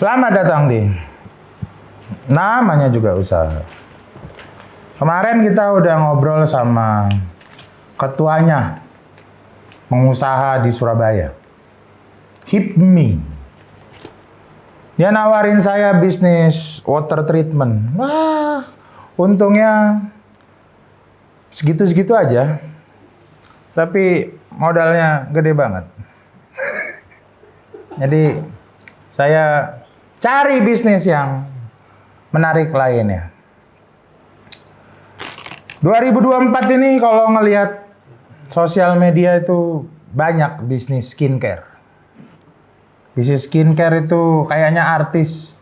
Selamat datang di namanya juga usaha. Kemarin kita udah ngobrol sama ketuanya pengusaha di Surabaya, Hipmi. Dia nawarin saya bisnis water treatment. Wah, untungnya segitu-segitu aja. Tapi modalnya gede banget. Jadi saya cari bisnis yang menarik lainnya. 2024 ini kalau ngelihat sosial media itu banyak bisnis skincare. Bisnis skincare itu kayaknya artis.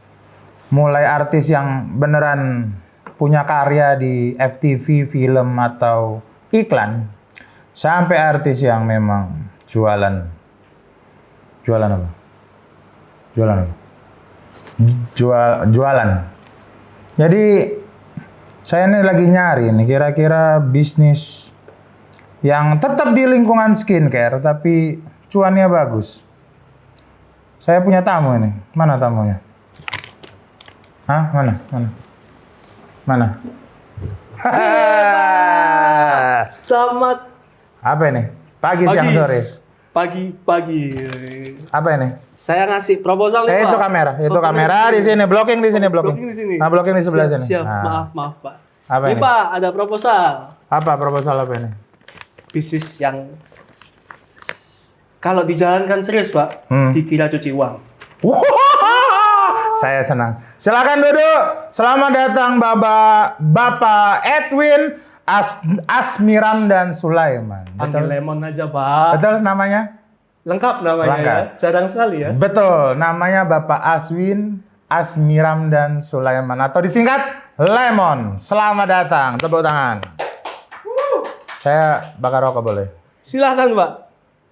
Mulai artis yang beneran punya karya di FTV, film atau iklan. Sampai artis yang memang jualan. Jualan apa? Jualan apa? Jualan. Jadi saya ini lagi nyari nih kira-kira bisnis yang tetap di lingkungan skincare tapi cuannya bagus. Saya punya tamu ini. Mana tamunya? Hah? Mana? Selamat Apa ini? Pagi, siang, sore? Pagi. Apa ini? Saya ngasih proposal nih, Pak. Itu kamera. Itu kamera di sini. Blocking di sini. Blocking di sini. Nah, blocking di sebelah sini. Siap. Nah. Maaf, Pak. Apa ini? Pak, ada proposal. Apa proposal apa ini? Bisnis yang kalau dijalankan serius, Pak, dikira cuci uang. Saya senang. Silakan duduk. Selamat datang Bapak Edwin Asmiram dan Sulaiman. Panggil Lemon aja, Pak. Betul namanya? Lengkap namanya. Lengkap. Ya. Jarang sekali ya. Betul, namanya Bapak Asmiram dan Sulaiman atau disingkat Lemon. Selamat datang. Tepuk tangan. Saya bakar rokok boleh? Silahkan, Pak.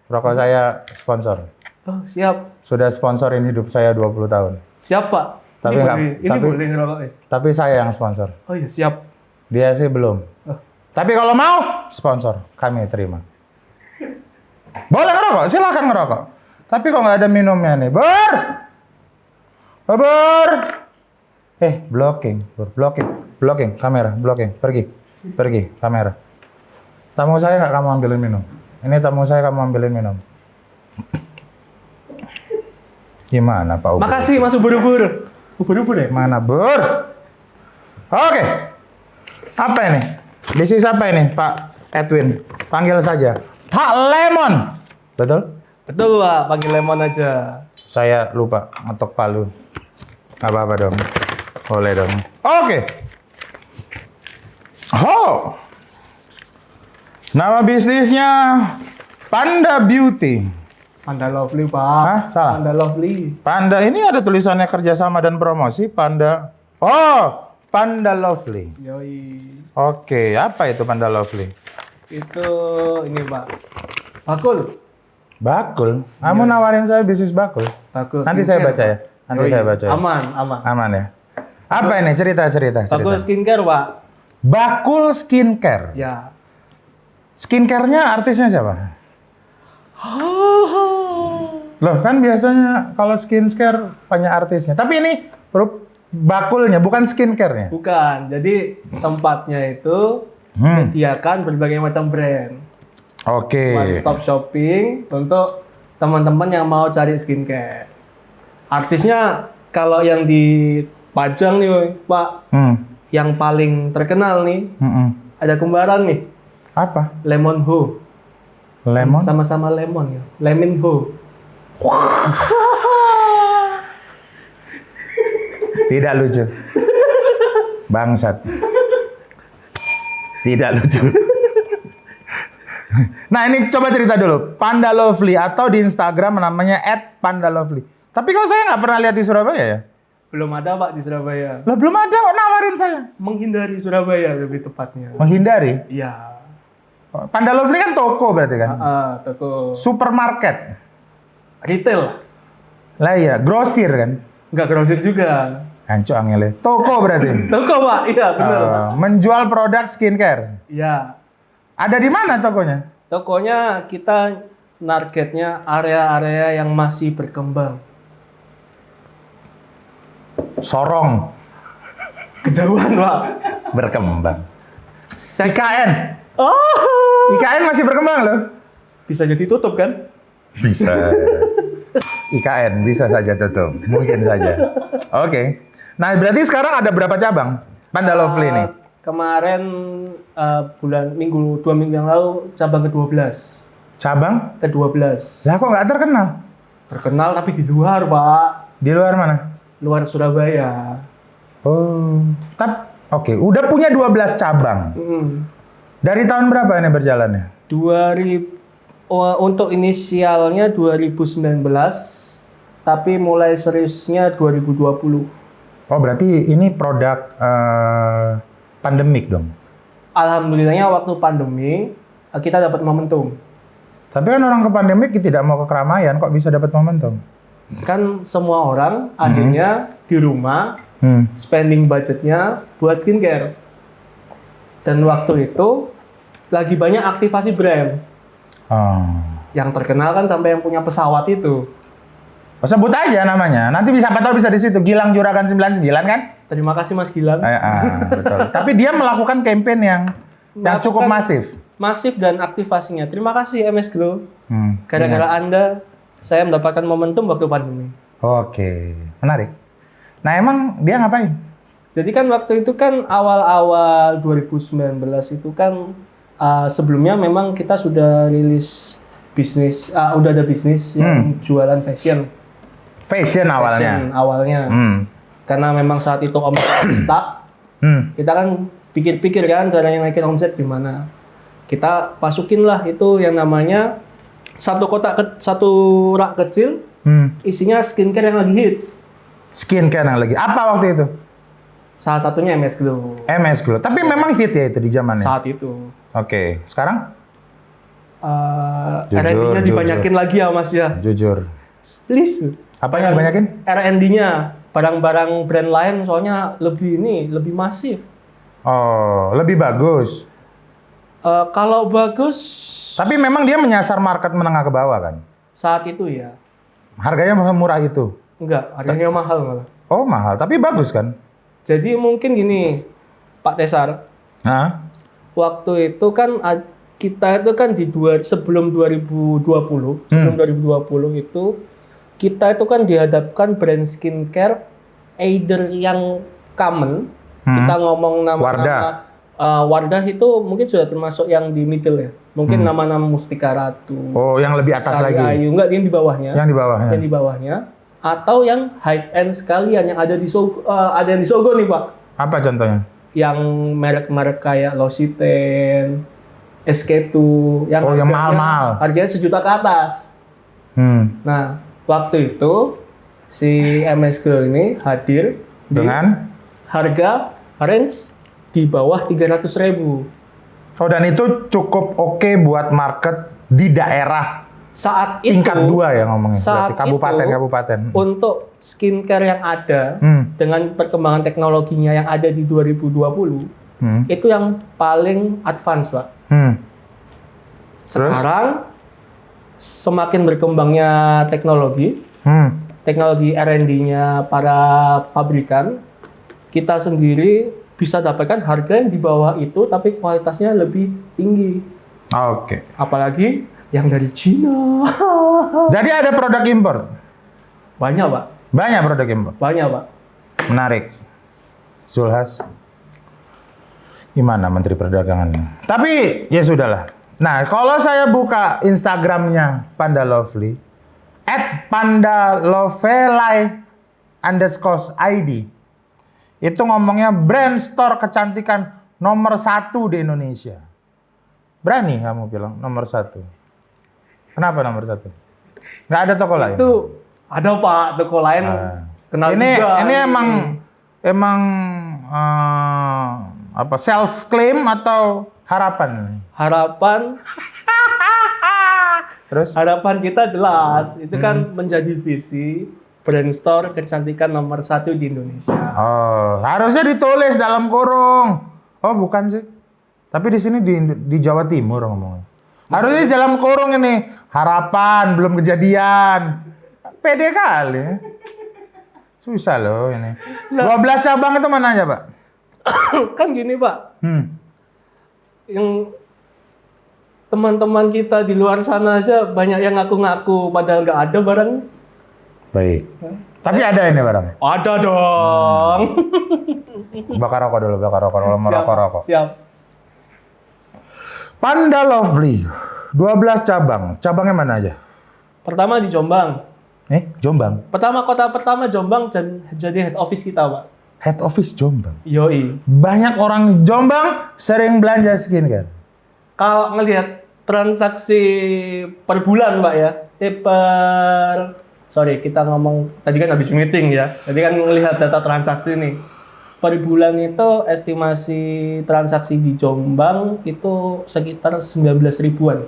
Rokok saya sponsor. Oh, siap. Sudah sponsorin hidup saya 20 tahun. Siap, Pak. Tapi ini boleh ngerokoknya. Tapi saya yang sponsor. Oh iya, siap. Dia sih belum. Oh. Tapi kalau mau, sponsor. Kami terima. Boleh ngerokok, silakan ngerokok. Tapi kok nggak ada minumnya nih, Bur? Blocking, kamera, blocking, pergi, kamera. Tamu saya nggak kamu ambilin minum. Ini tamu saya kamu ambilin minum. Gimana Pak Ubur? Makasih Mas Ubur-ubur. Ubur-ubur ya? Mana Bur? Oke. Apa ini? Bisnis apa ini Pak Edwin? Panggil saja Pak Lemon. Betul? Betul Pak, panggil Lemon aja. Saya lupa ngetok palu. Apa-apa dong. Boleh dong. Oke. Oh. Nama bisnisnya Panda Beauty. Panda Lovely, Pak. Hah? Salah? Panda Lovely. Panda ini ada tulisannya kerjasama dan promosi. Panda. Oh, Panda Lovely. Yoi. Oke, apa itu Panda Lovely? Itu ini, Pak. Bakul. Bakul? Kamu nawarin saya bisnis bakul? Bakul. Nanti saya baca ya. Nanti Yoi. saya baca ya. Aman. Aman ya. Apa ini? Cerita. Bakul skincare, Pak. Bakul skincare. Ya. Skincare-nya artisnya siapa? Loh, kan biasanya kalau skincare banyak artisnya. Tapi ini bakulnya, bukan skincare-nya. Bukan. Jadi tempatnya itu menyediakan berbagai macam brand. Oke. One stop shopping untuk teman-teman yang mau cari skincare. Artisnya kalau yang dipajang nih, Pak, yang paling terkenal nih, ada kembaran nih. Apa? Lemon Ho. Lemon? Sama-sama lemon ya. Lemon Ho. Tidak lucu. Bangsat. Tidak lucu. Nah ini coba cerita dulu. Panda Lovely atau di Instagram namanya @pandalovely. Tapi kalau saya nggak pernah lihat di Surabaya ya? Belum ada Pak di Surabaya. Loh belum ada kok nawarin saya. Menghindari Surabaya lebih tepatnya. Menghindari? Iya. Panda Lovely kan toko berarti kan? Toko. Supermarket. Retail. Lah iya, grosir kan? Nggak grosir juga. Hancur angele. Toko berarti. Toko Pak, iya benar. Menjual produk skincare. Iya. Ada di mana tokonya? Tokonya kita targetnya area-area yang masih berkembang. Sorong. Kejauhan, Pak. Berkembang. Sek- IKN. Oh, IKN masih berkembang loh. bisa jadi tutup kan? Bisa. IKN bisa saja tutup. Mungkin saja. Oke. Nah, berarti sekarang ada berapa cabang Panda Lovely ini? Kemarin dua minggu yang lalu cabang ke-12. Cabang? Ke-12. Lah kok nggak terkenal? Terkenal tapi di luar, Pak. Di luar mana? Luar Surabaya. Oh. Oke, udah punya 12 cabang. Dari tahun berapa ini berjalannya? 2000 untuk inisialnya 2019, tapi mulai seriusnya 2020. Oh, berarti ini produk pandemik dong. Alhamdulillahnya waktu pandemi kita dapat momentum. Tapi kan orang ke pandemik tidak mau ke keramaian, kok bisa dapat momentum? Kan semua orang akhirnya di rumah spending budgetnya buat skincare. Dan waktu itu lagi banyak aktivasi brand. Yang terkenal kan sampai yang punya pesawat itu. Oh, sebut aja namanya. Nanti siapa tahu bisa di situ. Gilang Juragan 99 kan? Terima kasih Mas Gilang. Betul. Tapi dia melakukan campaign yang cukup masif. Masif dan aktivasinya. Terima kasih MS Glow. Gara-gara Iya. Anda, saya mendapatkan momentum waktu pandemi. Oke, menarik. Nah, emang dia ngapain? Jadi kan waktu itu kan awal-awal 2019 itu kan sebelumnya memang kita sudah rilis bisnis, udah ada bisnis yang jualan fashion. Fashion awalnya. Fashion awalnya. Karena memang saat itu omset stuck, kita kan pikir-pikir kan caranya naikin omset gimana. Kita masukin lah itu yang namanya satu rak kecil, isinya skincare yang lagi hits. Skincare yang lagi. Apa waktu itu? Salah satunya MS Glow. MS Glow. Tapi memang hit ya itu di zamannya. Saat itu. Oke, sekarang? R&D-nya dibanyakin lagi ya Mas ya. Jujur. Please. Apa yang dibanyakin? R&D-nya. Barang-barang brand lain soalnya lebih masif. Oh, lebih bagus. Kalau bagus. Tapi memang dia menyasar market menengah ke bawah kan? Saat itu ya. Harganya murah itu? Enggak, harganya mahal malah. Oh, mahal. Tapi bagus kan? Jadi mungkin gini, Pak Tesar. Hah? Waktu itu kan kita itu kan sebelum 2020 itu kita itu kan dihadapkan brand skincare either yang common, kita ngomong nama-nama Wardah itu mungkin sudah termasuk yang di middle ya. Mungkin nama-nama Mustika Ratu. Oh, yang lebih atas Sari lagi. Ayu, enggak yang di bawahnya. Yang di bawahnya. Yang di bawahnya atau yang high end sekalian yang ada di Sogo nih, Pak. Apa contohnya? Yang merek-merek kayak L'Occitane, SK2, yang yang mahal-mahal. Harganya 1 juta ke atas. Nah, waktu itu si MS Glow ini hadir dengan harga range di bawah 300.000. Oh, dan itu cukup oke buat market di daerah Saat itu tingkat 2 ya ngomongnya. Saat berarti kabupaten. Untuk skincare yang ada dengan perkembangan teknologinya yang ada di 2020 itu yang paling advance, Pak. Sekarang semakin berkembangnya teknologi R&D-nya para pabrikan, kita sendiri bisa dapatkan harga yang di bawah itu tapi kualitasnya lebih tinggi. Oke. Apalagi yang dari Cina. Jadi ada produk impor? Banyak, Pak. Banyak produk impor? Banyak, Pak. Menarik. Zulhas, gimana Menteri Perdagangan? Tapi ya sudahlah. Nah, kalau saya buka Instagramnya Panda Lovely, @pandalovely_id, itu ngomongnya brand store kecantikan nomor 1 di Indonesia. Berani kamu bilang nomor 1? Kenapa nomor 1? Nggak ada toko lain? Itu ada, Pak, toko lain. Kenal ini juga. Ini emang apa self claim atau harapan? Harapan. Terus? Harapan kita jelas. Itu kan menjadi visi brand store kecantikan nomor 1 di Indonesia. Oh, harusnya ditulis dalam kurung. Oh, bukan sih. Tapi di sini di Jawa Timur ngomongnya. Harusnya di dalam kurung ini harapan belum kejadian. Pede kali. Susah loh ini. 12 cabang itu mana aja, Pak? Kan gini Pak, yang teman-teman kita di luar sana aja banyak yang ngaku-ngaku padahal nggak ada barang. Baik. Tapi ada ini barang. Ada dong. Bakar rokok dulu, bakar rokok. Kalau mau Siap, rokok. Siap. Panda Lovely, 12 cabang. Cabangnya mana aja? Pertama di Jombang. Jombang. Kota pertama Jombang jadi head office kita, Pak. Head office Jombang. Yoi. Banyak orang Jombang sering belanja skincare. Kalau ngelihat transaksi per bulan, Pak ya. Sorry, kita ngomong tadi kan habis meeting ya. Jadi kan ngelihat data transaksi nih. Per bulan itu estimasi transaksi di Jombang itu sekitar 19 ribuan.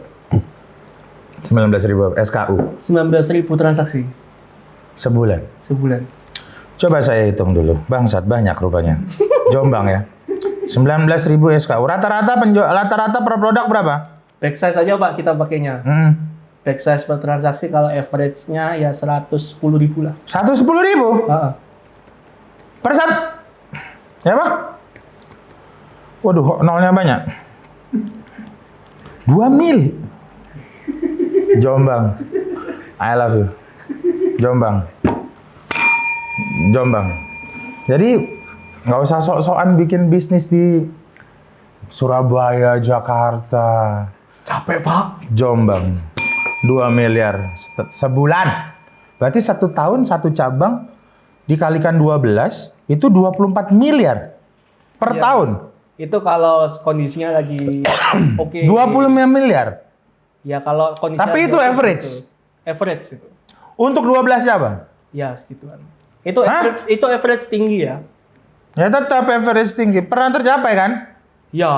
19.000 SKU. 19.000 transaksi Sebulan. Coba saya hitung dulu. Bangsat banyak rupanya. Jombang ya. 19.000 SKU. Rata-rata per produk berapa? Back size aja Pak kita pakainya. Back size per transaksi kalau average-nya ya 110.000 lah. 110.000? Per set? Ya Pak? Waduh, nolnya banyak. 2 mil. Jombang. I love you. Jombang. Jadi nggak usah sok-sokan bikin bisnis di Surabaya, Jakarta. Capek Pak. Jombang. 2 miliar sebulan. Berarti 1 tahun 1 cabang dikalikan 12 itu 24 miliar per tahun. Itu kalau kondisinya lagi oke. 25 miliar. Ya kalau kondisi. Tapi itu average. Average itu. Untuk 12 cabang. Ya segituan. Itu average tinggi ya. Ya tetap average tinggi. Pernah tercapai kan? Ya.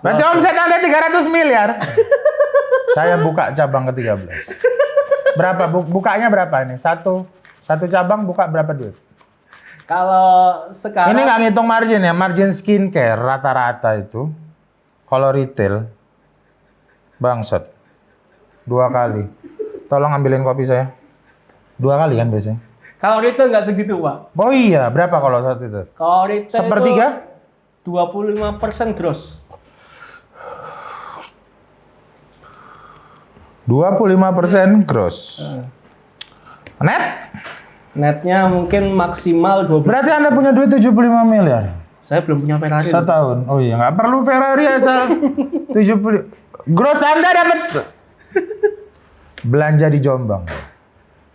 Berarti omset Anda 300 miliar. Saya buka cabang ke-13. Berapa? Bukanya berapa ini? Satu cabang buka berapa duit? Kalau sekarang. Ini nggak ngitung margin ya. Margin skincare rata-rata itu. Kalau retail. Bangsat. 2 kali. Tolong ambilin kopi saya. 2 kali kan biasanya? Kalau retail nggak segitu, Pak. Oh iya, berapa kalau saat itu? Kalau retail Sepertiga? 25% gross. 25% gross. Net? Netnya mungkin maksimal 12. Berarti Anda punya duit 75 miliar? Saya belum punya Ferrari. Setahun? Oh iya, nggak perlu Ferrari asal 70. Gross Anda dapat. Belanja di Jombang.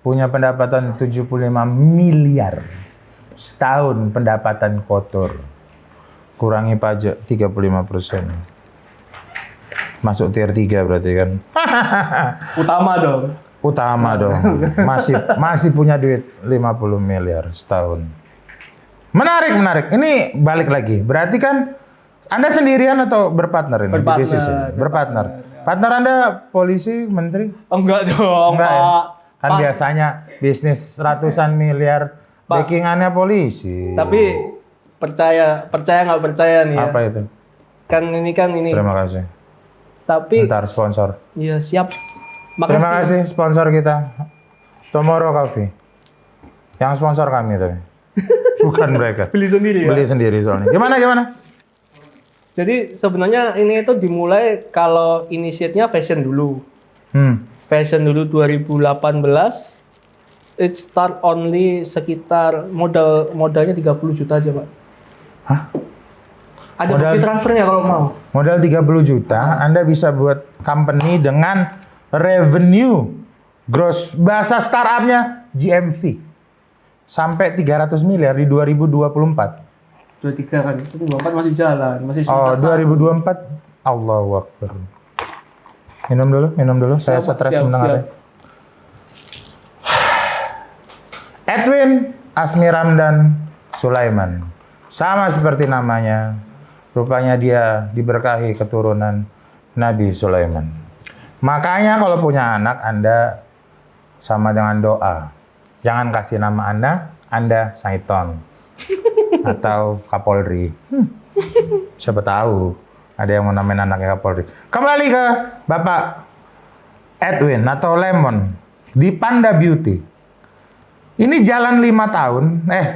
Punya pendapatan 75 miliar. Setahun pendapatan kotor. Kurangi pajak 35%. Masuk tier 3 berarti kan. Utama dong. Masih punya duit 50 miliar setahun. Menarik. Ini balik lagi. Berarti kan Anda sendirian atau berpartner ini? Di bisnis ini? Berpartner. Partner Anda polisi, menteri? Enggak dong, Enggak ya? Pak. Kan biasanya bisnis ratusan miliar, backingannya polisi. Tapi percaya nggak percaya nih ya. Apa itu? Kan ini. Terima kasih. Tapi Ntar sponsor. iya siap. Makasih. Terima kasih sponsor kita. Tomorrow Coffee. Yang sponsor kami tapi. Bukan mereka. Beli sendiri ya. Beli sendiri soalnya. Gimana? Jadi sebenarnya ini itu dimulai kalau initiate-nya fashion dulu. Fashion dulu 2018. It start only sekitar modalnya 30 juta aja, Pak. Hah? Ada bukti transfernya kalau mau. Modal 30 juta, Anda bisa buat company dengan revenue gross bahasa startupnya GMV sampai 300 miliar di 2024. 23 kan, 2024 masih jalan, masih Oh, semester 2024. Allahu Akbar. Minum dulu. Saya stres mendengarnya. Edwin Asmi Ramdan Sulaiman. Sama seperti namanya. Rupanya dia diberkahi keturunan Nabi Sulaiman. Makanya kalau punya anak, Anda sama dengan doa. Jangan kasih nama Anda Saiton. Atau Kapolri. Siapa tahu ada yang mau namain anaknya Kapolri. Kembali ke Bapak Edwin atau Lemon di Panda Beauty. Ini jalan 5 tahun.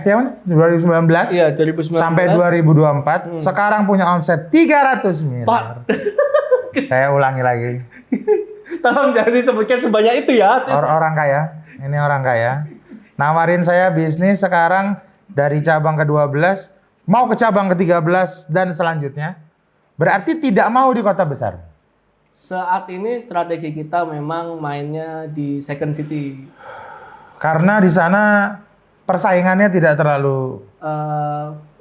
Ya mana? 2019. Iya, 2019. Sampai 2024. Sekarang punya omset 300 miliar. Pak. Saya ulangi lagi. Tolong jangan disebutkan sebanyak itu ya. Orang kaya. Ini orang kaya. Nawarin saya bisnis sekarang dari cabang ke-12. Mau ke cabang ke-13 dan selanjutnya. Berarti tidak mau di kota besar. Saat ini strategi kita memang mainnya di second city. Karena di sana persaingannya tidak terlalu.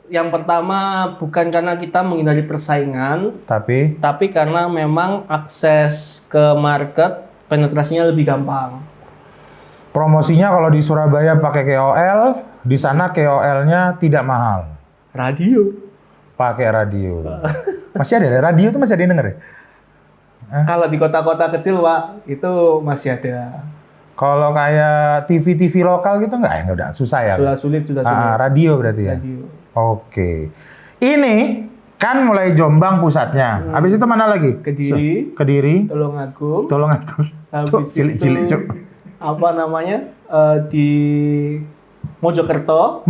Yang pertama bukan karena kita menghindari persaingan, tapi karena memang akses ke market penetrasinya lebih gampang. Promosinya kalau di Surabaya pakai KOL, di sana KOL-nya tidak mahal. Radio. Pakai radio. Masih ada radio itu masih ada yang denger ya? Kalau di kota-kota kecil, Pak, itu masih ada. Kalau kayak TV-TV lokal gitu nggak udah susah ya? Sudah sulit. Radio berarti ya? Radio. Oke. Ini kan mulai Jombang pusatnya. Habis itu mana lagi? Kediri. Tulungagung. Habis Cilik-cilik, Cuk. Apa namanya? Di Mojokerto.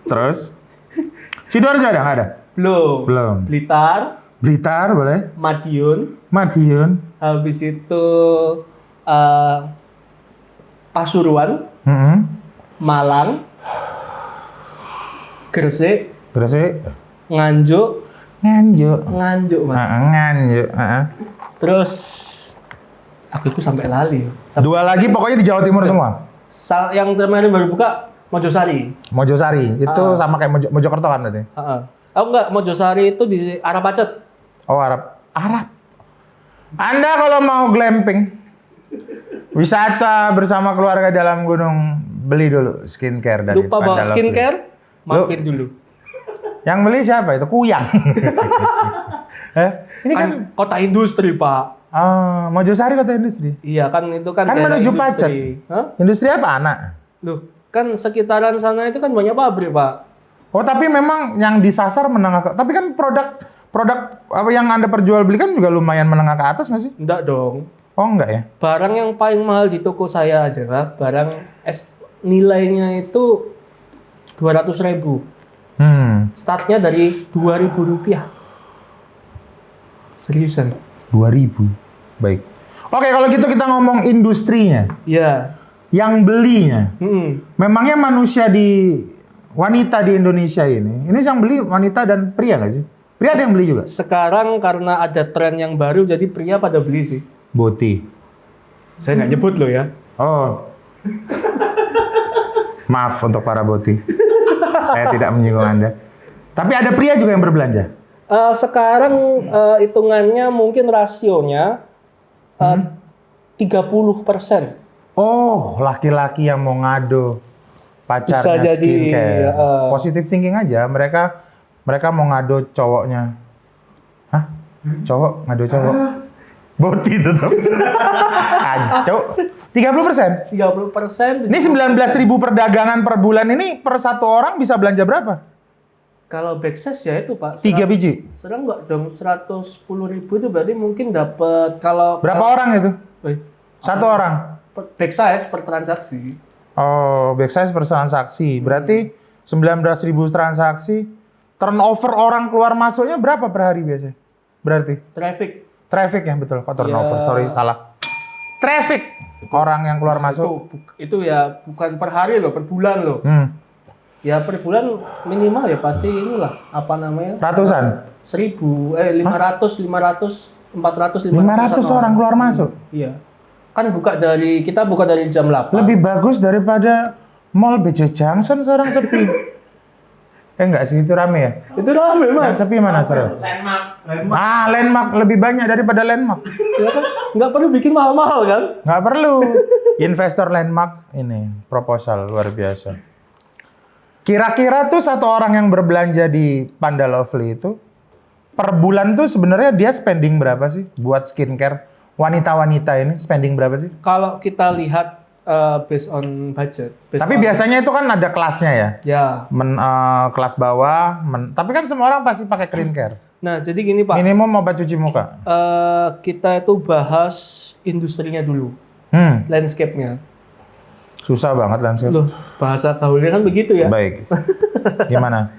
Terus? Sidoarjo ada nggak ada? Belum. Blitar boleh. Madiun. Habis itu Pasuruan. Malang. Gresik. Nganjuk. Mas. Nganjuk. Terus aku itu sampai lali. 2 lagi pokoknya di Jawa Timur semua. Yang kemarin baru buka Mojosari. Itu sama kayak Mojokerto kan berarti? Oh enggak, Mojosari itu di arah Pacet. Oh, Arab. Anda kalau mau glamping, wisata bersama keluarga dalam gunung, beli dulu skincare dari Lupa bawa skincare, mampir dulu. Yang beli siapa? Itu Kuyang. Ini kan kota industri, Pak. Mojosari kota industri. Iya kan, itu kan menuju Pacet. Industri apa, anak? Loh, kan sekitaran sana itu kan banyak pabrik, Pak. Oh, tapi memang yang disasar menengah ke. Tapi kan produk apa yang Anda perjualbelikan juga lumayan menengah ke atas nggak sih? Enggak dong. Oh, enggak ya? Barang yang paling mahal di toko saya adalah barang nilainya itu 200.000. Startnya dari 2.000 rupiah. Seriusan? 2.000. Baik. Oke, kalau gitu kita ngomong industrinya. Iya. Yang belinya. Memangnya wanita di Indonesia ini yang beli wanita dan pria nggak sih? Pria ada yang beli juga? Sekarang karena ada tren yang baru, jadi pria pada beli sih. Boti. Saya nggak nyebut loh ya. Oh. Maaf untuk para boti. Saya tidak menyinggung Anda. Tapi ada pria juga yang berbelanja? Sekarang hitungannya mungkin rasionya 30%. Oh, laki-laki yang mau ngado pacarnya skincare. Positive thinking aja. Mereka mau ngado cowoknya. Hah? Cowok ngado cowok? Boti tetap. Kacau. 30%? 30%. Ini 19.000 perdagangan per bulan ini per satu orang bisa belanja berapa? Kalau backsize ya itu, Pak. 3 biji? Serang enggak dong, 110.000 itu berarti mungkin dapat kalau... Berapa orang itu? Satu orang? Backsize per transaksi. Oh, backsize per transaksi. Berarti 19.000 transaksi. Turnover orang keluar masuknya berapa per hari biasanya? Berarti? Traffic ya, betul. Kok turnover? Sorry, salah. Traffic. Orang yang keluar masuk. Itu ya bukan per hari loh, per bulan loh. Ya per bulan minimal ya pasti inilah, apa namanya? Ratusan? 500, 400, 500 orang keluar masuk? Iya. Kan kita buka dari jam 8. Lebih bagus daripada Mall BJ Junction sekarang sepi. Enggak sih, itu rame ya? Itu rame, Mas. Yang sepi mana sekarang? Landmark lebih banyak daripada Landmark. Ya kan? Nggak perlu bikin mahal-mahal kan? Nggak perlu. Investor Landmark ini proposal luar biasa. Kira-kira tuh satu orang yang berbelanja di Panda Lovely itu per bulan tuh sebenarnya dia spending berapa sih buat skincare? Wanita-wanita ini spending berapa sih? Kalau kita lihat based on budget. Tapi biasanya itu kan ada kelasnya ya? Ya. Kelas bawah, tapi kan semua orang pasti pakai clean care. Nah, jadi gini Pak. Minimum obat cuci muka. Kita itu bahas industrinya dulu. Landscape-nya. Susah banget landscape. Loh, bahasa gaulnya kan begitu ya. Baik. Gimana?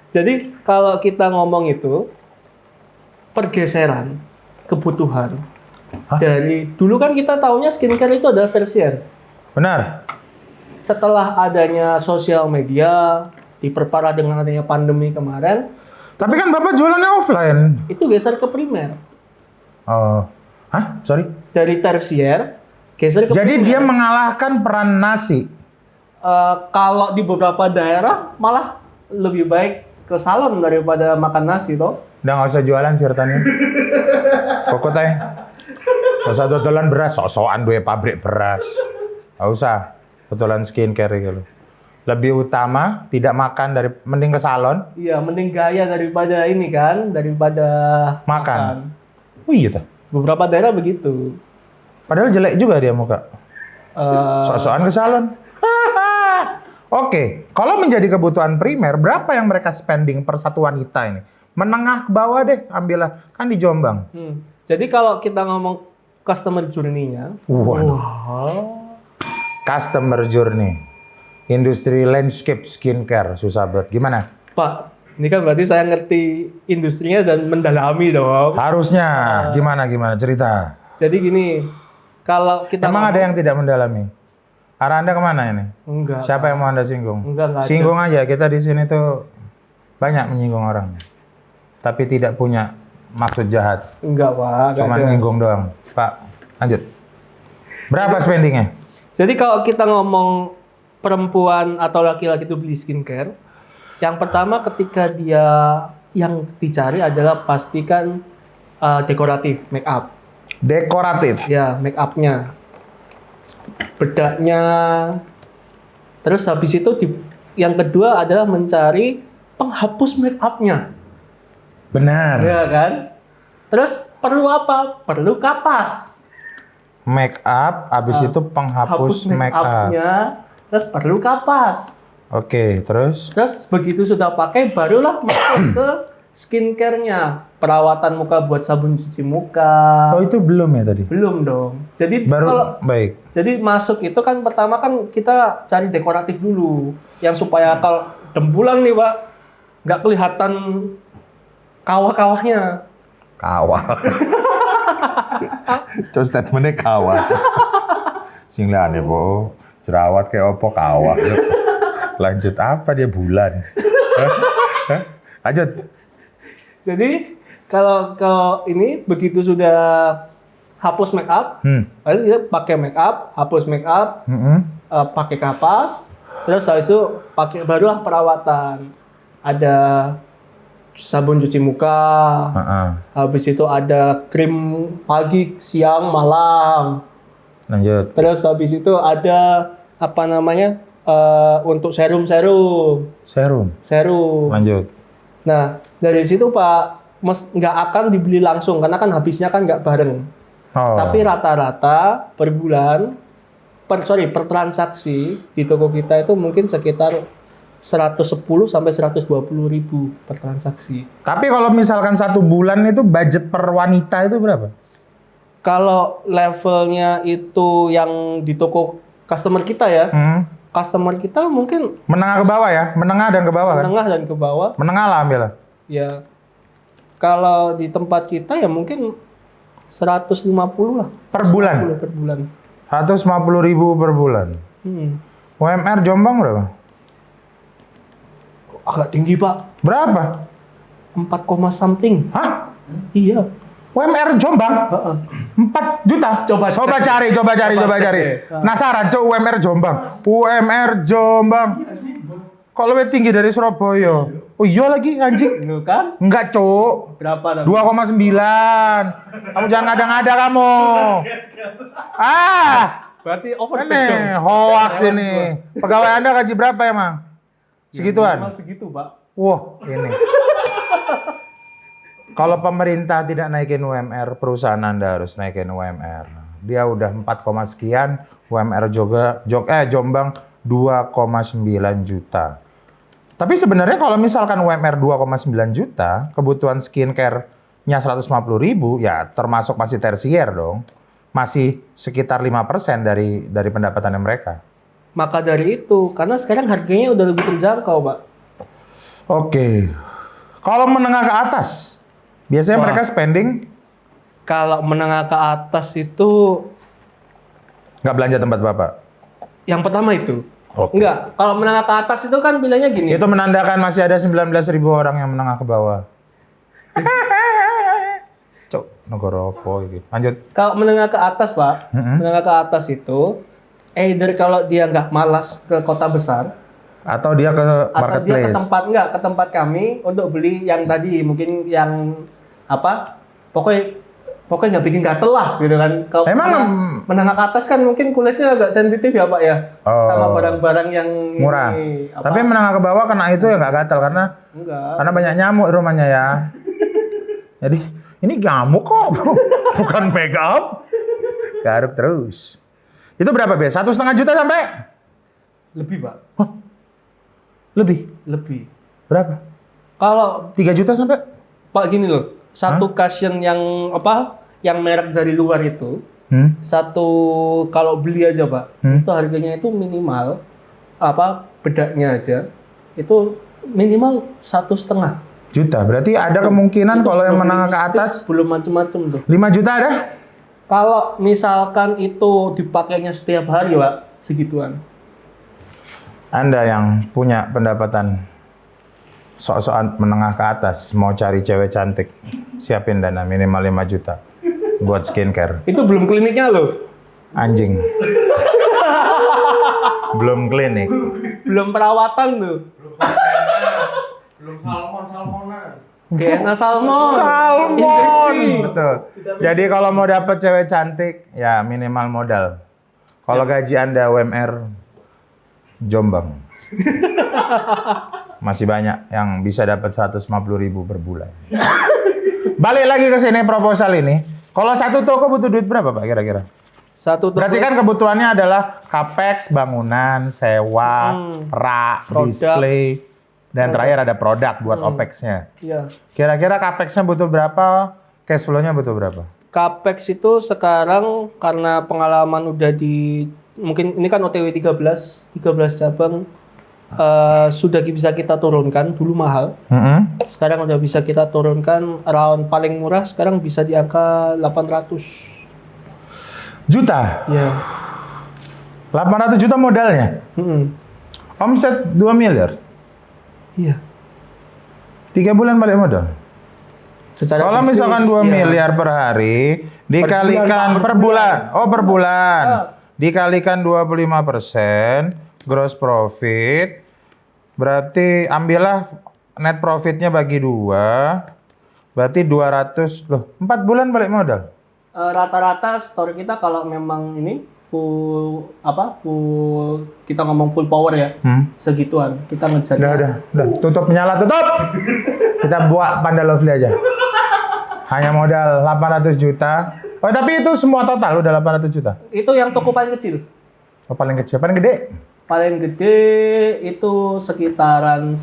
Jadi kalau kita ngomong itu pergeseran kebutuhan. Hah? Dari dulu kan kita taunya skincare itu adalah tersier. Benar. Setelah adanya sosial media, diperparah dengan adanya pandemi kemarin, Tapi kan Bapak jualannya offline. itu geser ke primer. Oh. Hah? Sorry. Dari tersier geser ke Jadi primer. dia mengalahkan peran nasi. Kalau di beberapa daerah malah lebih baik ke salon daripada makan nasi toh. Udah nggak usah jualan sirtannya. Pokok teh. Nggak usah totolan beras, sok-sokan duwe pabrik beras. Nggak usah totolan skincare gitu. Lebih utama tidak makan dari mending ke salon Iya, mending gaya daripada ini kan, daripada makan. Oh iya tuh. Beberapa daerah begitu. Padahal jelek juga dia muka. Eh, Sok-sokan ke salon. Oke, kalau menjadi kebutuhan primer, berapa yang mereka spending per satu wanita ini? Menengah ke bawah deh, ambillah. Kan di Jombang. Jadi kalau kita ngomong customer journey-nya, Waduh. wah, Customer journey. Industri landscape skincare. Susah banget. Gimana? Pak, ini kan berarti saya ngerti industrinya dan mendalami dong. Harusnya. Gimana cerita. Jadi gini, kalau kita Emang ada yang tidak mendalami? Arah Anda kemana ini? enggak, Siapa yang mau Anda singgung? enggak ada. Singgung aja. Kita di sini tuh banyak menyinggung orang. Tapi tidak punya maksud jahat. Enggak, Pak. enggak Cuma ada. nyinggung doang. Pak, lanjut. Berapa spendingnya? Jadi kalau kita ngomong perempuan atau laki-laki itu beli skincare, yang pertama ketika dia yang dicari adalah pastikan dekoratif, make up. Dekoratif. Ya, make up-nya. Bedaknya. Terus habis itu yang kedua adalah mencari penghapus make up-nya. Benar. Ya kan? Terus perlu apa? Perlu kapas. Make up, habis itu penghapus make up. up-nya, terus perlu kapas. Oke, terus? Terus begitu sudah pakai, barulah masuk ke skincare-nya. Perawatan muka buat sabun cuci muka. Oh, itu belum ya tadi? Belum dong. Jadi Baru, kalau baik. jadi masuk itu kan pertama kan kita cari dekoratif dulu, yang supaya kalau dempulang nih Pak, nggak kelihatan kawah-kawahnya. Kawah. Cuk statementnya kawah. Sing liane, Po. Jerawat kayak opo kawah. Cuk. Lanjut apa dia bulan? Hah? Lanjut. Jadi kalau ini begitu sudah hapus make up, lalu kita pakai make up, hapus make up, pakai kapas, terus habis itu pakai barulah perawatan. Ada sabun cuci muka, habis itu ada krim pagi, siang, malam. Lanjut. Terus habis itu ada apa namanya untuk serum. Lanjut. Nah dari situ Pak nggak akan dibeli langsung karena kan habisnya kan nggak bareng. Oh. Tapi rata-rata per bulan, per transaksi di toko kita itu mungkin sekitar 110 sampai 120 ribu per transaksi. Tapi kalau misalkan satu bulan itu budget per wanita itu berapa? Kalau levelnya itu yang di toko customer kita ya, customer kita mungkin Menengah ke bawah ya? Menengah dan ke bawah kan? menengah dan ke bawah. Menengah lah ambil lah. Ya, kalau di tempat kita ya mungkin 150 lah. Per bulan? 150 per bulan. 150.000 per bulan. UMR Jombang berapa? Agak tinggi Pak. Berapa? 4, something. Hah? Iya. UMR Jombang? 4 juta? Coba cari. cek. Penasaran, Cok, UMR Jombang. UMR Jombang. Kok lebih tinggi dari Surabaya? Oh iya lagi, anjing. Lu kan? Enggak, Cok. Berapa? 2,9. Kamu jangan ngada-ngada kamu. Berarti overpaid dong. Ini hoax ini. Pegawai Anda gaji berapa emang? Segituan? Minimal segitu, Pak. Wah, ini. Kalau pemerintah tidak naikin UMR, perusahaan Anda harus naikin UMR. Dia udah 4, sekian, UMR Jombang 2,9 juta. Tapi sebenarnya kalau misalkan UMR 2,9 juta, kebutuhan skincare-nya 150.000, ya termasuk masih tersier dong. Masih sekitar 5% dari pendapatannya mereka. Maka dari itu, karena sekarang harganya udah lebih terjangkau, Pak. Oke. Kalau menengah ke atas, biasanya Wah. mereka spending Kalau menengah ke atas itu nggak belanja tempat Bapak. yang pertama itu. Oke. Enggak, kalau menengah ke atas itu kan bilangnya gini. Itu menandakan masih ada 19.000 orang yang menengah ke bawah. Cok, negara apa ini? Lanjut. Kalau menengah ke atas, Pak, Mm-mm. menengah ke atas itu, either kalau dia nggak malas ke kota besar, Atau dia ke atau dia ke marketplace. tempat kami untuk beli yang tadi mungkin yang apa? Pokoknya nggak bikin gatel lah, gitu kan. Kalau Emang menengah ke atas kan mungkin kulitnya agak sensitif ya, Pak ya, Oh. sama barang-barang yang Murah. ini, apa? Tapi menengah ke bawah kena itu ya nggak gatal Enggak. karena banyak nyamuk di rumahnya ya. Jadi ini nyamuk kok, bukan make up. Garuk terus. Itu berapa Be? 1,5 juta sampai? Lebih, Pak. Lebih. Lebih. Berapa? Kalau 3 juta sampai? Pak gini loh, satu cushion yang apa? Yang merek dari luar itu, satu kalau beli aja Pak, itu harganya itu minimal apa bedaknya aja itu minimal 1,5 Juta. Berarti ada kemungkinan kalau yang menengah ke atas belum macem-macem tuh. 5 juta ada? Kalau misalkan itu dipakainya setiap hari Pak, segituan. Anda yang punya pendapatan sok-sokan menengah ke atas, mau cari cewek cantik, siapin dana minimal 5 juta buat skincare. Itu belum kliniknya loh, Anjing. Belum klinik. belum perawatan tuh. Belum salmonan. DNA salmon. Salmon. Injeksi. Betul. Jadi kalau mau dapet cewek cantik, ya minimal modal. Kalau gaji Anda UMR Jombang. Masih banyak yang bisa dapat 150.000 per bulan. Balik lagi ke sini proposal ini. Kalau satu toko butuh duit berapa Pak kira-kira? Satu toko Berarti kan kebutuhannya adalah capex, bangunan, sewa, rak, Produk. display, dan terakhir ada produk buat OPEX-nya. Iya. Kira-kira capex-nya butuh berapa? Cash flow-nya butuh berapa? Capex itu sekarang karena pengalaman udah di mungkin ini kan OTW 13 cabang sudah bisa kita turunkan dulu mahal. Sekarang udah bisa kita turunkan around paling murah sekarang bisa di angka 800 Juta? ya. 800 juta modalnya? Omset 2 miliar? Iya. 3 bulan balik modal? Secara Kalau bisnis, misalkan 2 ya. miliar per hari, dikalikan per bulan. Oh, per bulan. Dikalikan 25%, gross profit. Berarti ambillah net profitnya bagi 2. Berarti 200. Loh, 4 bulan balik modal. Rata-rata store kita kalau memang ini full kita ngomong full power ya. Segituan. Kita ngejar. Udah. Tutup, nyala, tutup. Kita buat Panda Lovely aja. Hanya modal 800 juta. Oh, tapi itu semua total udah 800 juta. Itu yang toko paling kecil. Oh, paling kecil, paling gede. Paling gede itu sekitaran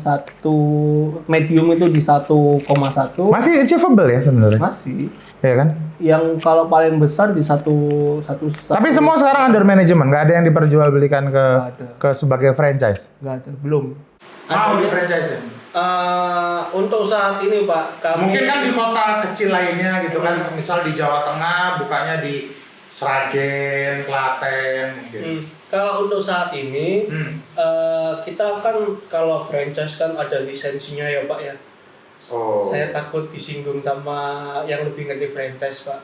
medium itu di 1,1. Masih achievable ya sebenarnya. Masih. Iya kan? Yang kalau paling besar di satu. Tapi semua sekarang under management, nggak ada yang diperjualbelikan Nggak ada. ke sebagai franchise. Nggak ada, belum. Mau di franchise? Untuk saat ini Pak, kami Mungkin kan di kota kecil lainnya gitu kan, misal di Jawa Tengah bukanya di Sragen, Klaten gitu. Kalau untuk saat ini kita kan kalau franchise kan ada lisensinya ya Pak ya. Oh. Saya takut disinggung sama yang lebih ngerti franchise Pak.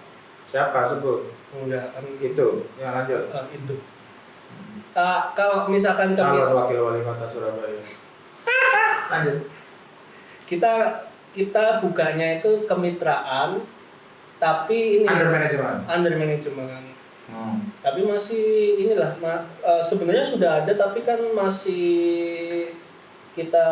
Siapa sebut? Enggak kan Itu. Ya lanjut. itu. Kalau misalkan kami Wakil Wali Kota Surabaya. Lanjut. kita bukanya itu kemitraan tapi ini under manajemen. Tapi masih inilah sebenarnya sudah ada tapi kan masih kita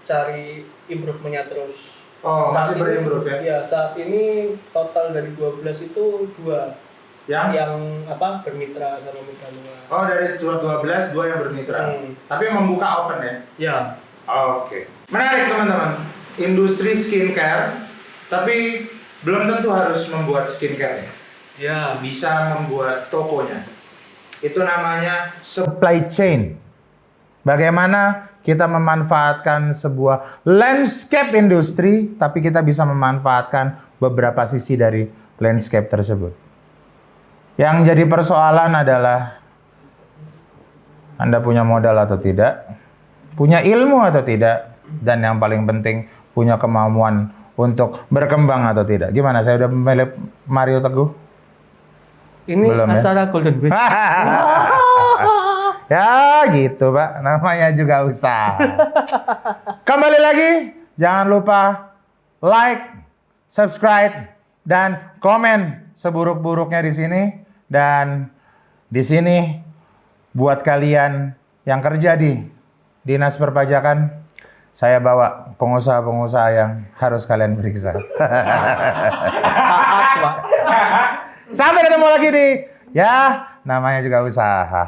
cari improve-nya terus. Oh, Saat masih ini- berimprove ya? Iya, saat ini total dari 12 itu 2 yang bermitra sama mitra luar. Oh, dari 12, 2 yang bermitra. Tapi membuka open ya? Ya. Oke. Menarik teman-teman. Industri skincare, tapi belum tentu harus membuat skincare ya. Ya. Bisa membuat tokonya. Itu namanya supply chain. Bagaimana kita memanfaatkan sebuah landscape industri, tapi kita bisa memanfaatkan beberapa sisi dari landscape tersebut. Yang jadi persoalan adalah Anda punya modal atau tidak, punya ilmu atau tidak, dan yang paling penting punya kemampuan untuk berkembang atau tidak. Gimana? Saya udah memilih Mario Teguh? Ini Belum, ya? acara Golden Base. Ya gitu Pak, namanya juga usaha. Kembali lagi, jangan lupa like, subscribe, dan komen seburuk-buruknya di sini. Dan di sini buat kalian yang kerja di Dinas Perpajakan, saya bawa pengusaha-pengusaha yang harus kalian periksa. Taat, Pak. Sampai ketemu lagi di, ya namanya juga usaha.